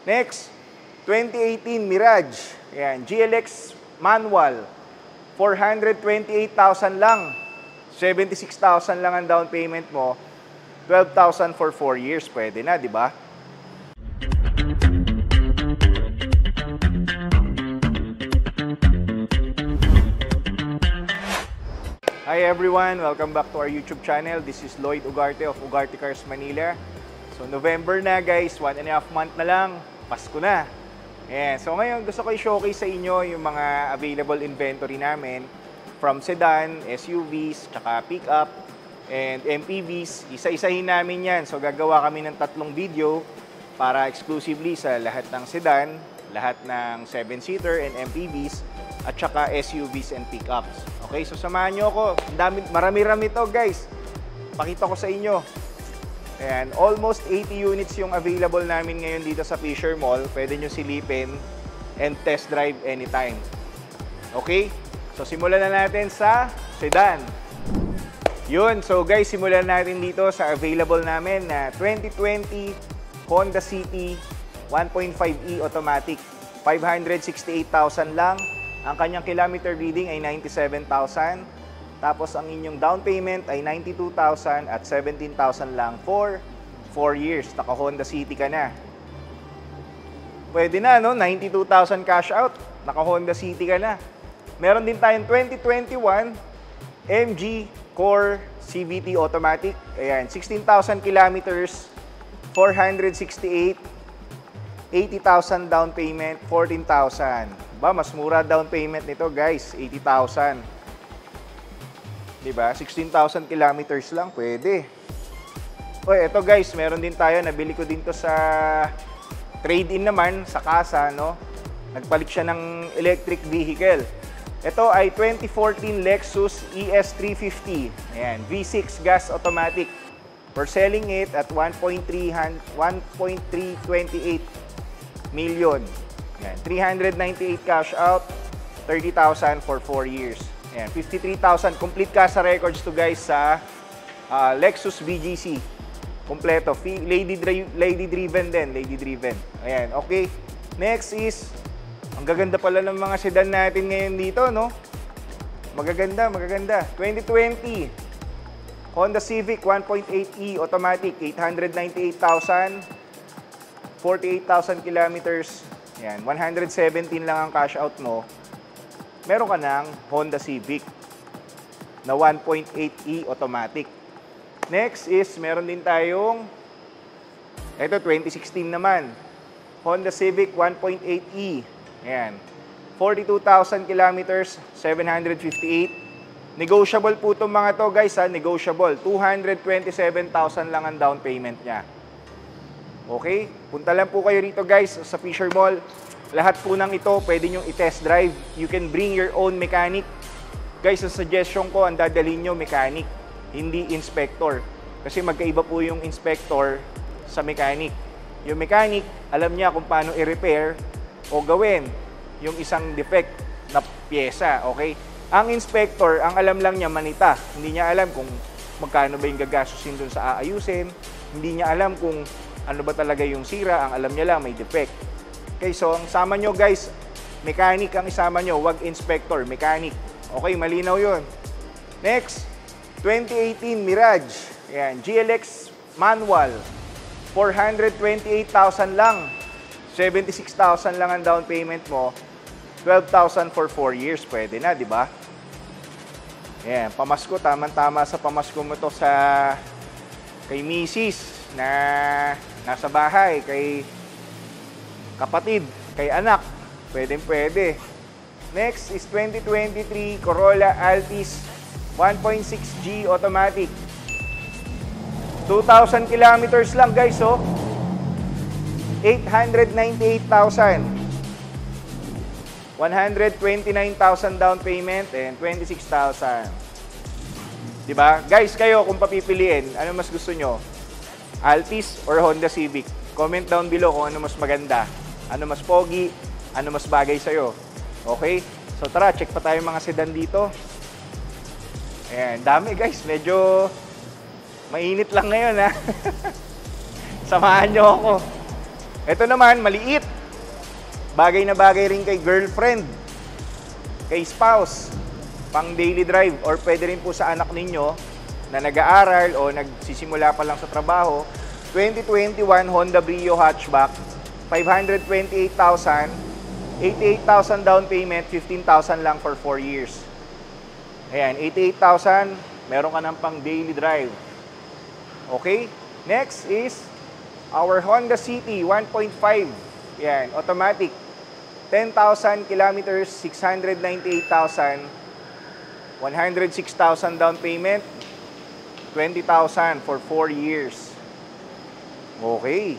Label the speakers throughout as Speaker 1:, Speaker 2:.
Speaker 1: Next, 2018 Mirage. Ayan, GLX manual. 428,000 lang. 76,000 lang ang down payment mo. 12,000 for 4 years. Pwede na, di ba? Hi everyone! Welcome back to our YouTube channel. This is Lloyd Ugarte of Ugarte Cars Manila. So November na guys, 1.5 month na lang, Pasko na. Ayan. So ngayon gusto ko i-showcase sa inyo yung mga available inventory namin from sedan, SUVs, tsaka pickup, and MPVs. Isa-isahin namin yan. So gagawa kami ng 3 video para exclusively sa lahat ng sedan, lahat ng 7-seater and MPVs, at saka SUVs and pickups. Okay, so samahan nyo ako. Marami-rami to guys. Pakita ko sa inyo. Ayan, almost 80 units yung available namin ngayon dito sa Fisher Mall. Pwede nyo silipin and test drive anytime. Okay, so simulan na natin sa sedan. Yun, so guys, simulan natin dito sa available namin na 2020 Honda City 1.5e automatic. 568,000 lang. Ang kanyang kilometer reading ay 97,000. Tapos ang inyong down payment ay 92,000 at 17,000 lang for 4 years. Naka Honda City ka na. Pwede na, no? 92,000 cash out. Naka Honda City ka na. Meron din tayong 2021 MG Core CVT automatic. Ayan, 16,000 kilometers, 468, 80,000 down payment, 14,000. Ba, mas mura down payment nito guys, 80,000. Diba? 16,000 kilometers lang, pwede. O, eto guys, meron din tayo, nabili ko din to sa trade-in naman, sa kasa, no? Nagpalit siya ng electric vehicle. Ito ay 2014 Lexus ES350. Ayan, V6 gas automatic. We're selling it at 1.328 million. Ayan, 398 cash out, 30,000 for 4 years. Ayan, 53,000. Complete kasa records to guys sa Lexus BGC. Kompleto. Lady driven din. Lady driven. Ayan, okay. Next is, ang gaganda pala ng mga sedan natin ngayon dito, no? Magaganda, magaganda. 2020 Honda Civic 1.8e automatic, 898,000, 48,000 kilometers. Yan, 117 lang ang cash out mo. Meron ka ng Honda Civic na 1.8e automatic. Next is, meron din tayong, ito 2016 naman, Honda Civic 1.8e. Yan, 42,000 kilometers, 758. Negotiable po itong mga to guys ha, negotiable. 227,000 lang ang down payment niya. Okay? Punta lang po kayo rito guys sa Fisher Mall. Lahat po ng ito pwede nyo i-test drive. You can bring your own mechanic. Guys, ang suggestion ko, ang dadalhin nyo mechanic, hindi inspector. Kasi magkaiba po yung inspector sa mechanic. Yung mechanic, alam niya kung paano i-repair o gawin yung isang defect na pyesa. Okay? Ang inspector, ang alam lang niya manita. Hindi niya alam kung magkano ba yung gagastusin dun sa aayusin. Hindi niya alam kung ano ba talaga yung sira, ang alam niya lang may defect. Okay, so ang sama nyo guys, mechanic ang isama nyo, wag inspector, mechanic. Okay, malinaw yun. Next, 2018 Mirage. Ayan, GLX manual. 428,000 lang. 76,000 lang ang down payment mo. 12,000 for 4 years. Pwede na, di ba? Ayan, pamasko. Tama-tama sa pamasko mo to sa kay Mrs. na nasa bahay, kay kapatid, kay anak. Pwede. Next is 2023 Corolla Altis 1.6G automatic. 2,000 kilometers lang guys, oh. 898,000. 129,000 down payment and 26,000. Diba? Guys, kayo kung papipiliin, ano mas gusto nyo? Altis or Honda Civic? Comment down below kung ano mas maganda. Ano mas pogi, ano mas bagay sa'yo. Okay? So tara, check pa tayo mga sedan dito. Ayan, dami guys. Medyo mainit lang ngayon ha. Samahan nyo ako. Ito naman, maliit. Bagay na bagay rin kay girlfriend, kay spouse, pang daily drive, or pwede rin po sa anak ninyo na nag-aaral o nagsisimula pa lang sa trabaho. 2021 Honda Brio hatchback, 528,000, 88,000 down payment, 15,000 lang for 4 years. Ayan, 88,000, meron ka ng pang daily drive. Okay? Next is our Honda City 1.5. Yan, automatic. 10,000 kilometers, 698,000, 106,000 down payment, 20,000 for 4 years. Okay.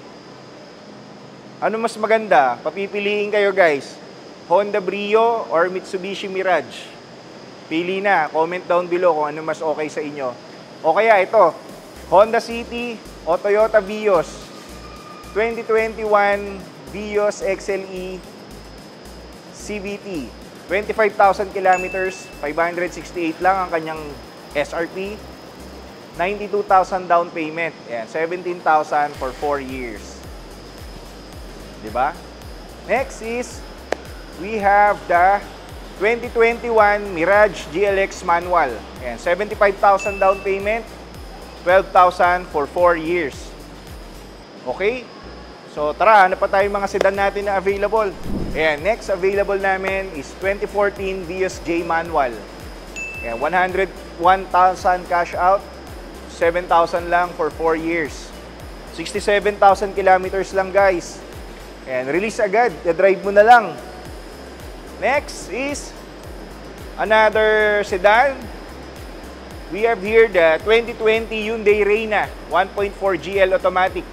Speaker 1: Ano mas maganda? Papipiliin kayo guys. Honda Brio or Mitsubishi Mirage? Pili na. Comment down below kung ano mas okay sa inyo. O kaya ito, Honda City o Toyota Vios. 2021 Vios XLE CVT. 25,000 kilometers, 568 lang ang kanyang SRP. 92,000 down payment. Ayan, 17,000 for 4 years. Diba? Next is, we have the 2021 Mirage GLX manual. Ayan, 75,000 down payment, 12,000 for 4 years. Okay? So tara, ano pa tayong mga sedan natin na available? Ayan, next available namin is 2014 Vios J manual. Ayan, 101,000 cash out, 7,000 lang for 4 years. 67,000 kilometers lang guys. Ayan, release agad, i-drive mo na lang. Next is another sedan. We have here the 2020 Hyundai Reyna 1.4 GL automatic.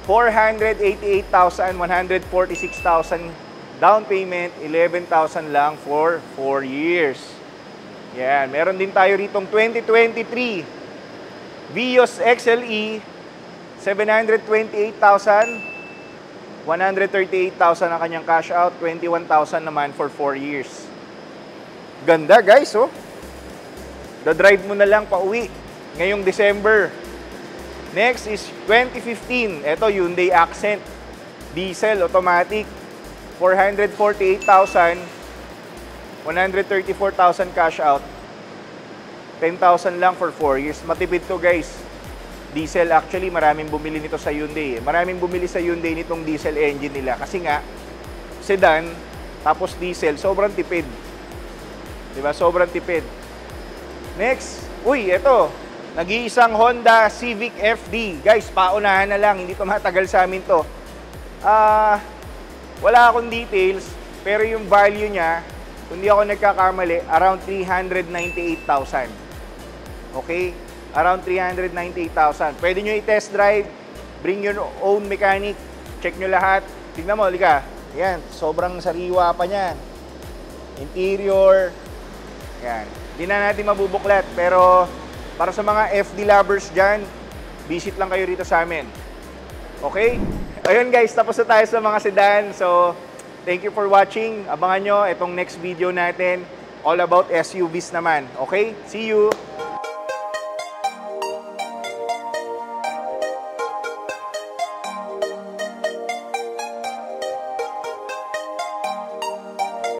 Speaker 1: 488,000, 146,000 down payment, 11,000 lang for 4 years. Yan, meron din tayo ritong 2023 Vios XLE, 728,000, 138,000 ang kanyang cash out, 21,000 naman for 4 years. Ganda guys, oh. The-drive mo na lang pa uwi ngayong December. Next is 2015. Ito, Hyundai Accent. Diesel, automatic. 448,000. 134,000 cash out. 10,000 lang for 4 years. Matipid to guys. Diesel, actually, maraming bumili nito sa Hyundai. Maraming bumili sa Hyundai nitong diesel engine nila. Kasi nga, sedan, tapos diesel, sobrang tipid. Diba? Sobrang tipid. Next, uy, ito. Nag-iisang Honda Civic FD. Guys, paunahan na lang. Hindi to matagal sa amin to. Wala akong details, pero yung value niya, kung di ako nagkakamali, around 398,000. Okay? Around 398,000. Pwede nyo i-test drive, bring your own mechanic, check nyo lahat. Tignan mo, halika. Yan, sobrang sariwa pa niya. Interior. Yan. Hindi na natin mabubuklat, pero para sa mga FD lovers dyan, visit lang kayo rito sa amin. Okay? Ayun guys, tapos na tayo sa mga sedan. So, thank you for watching. Abangan nyo itong next video natin. All about SUVs naman. Okay? See you!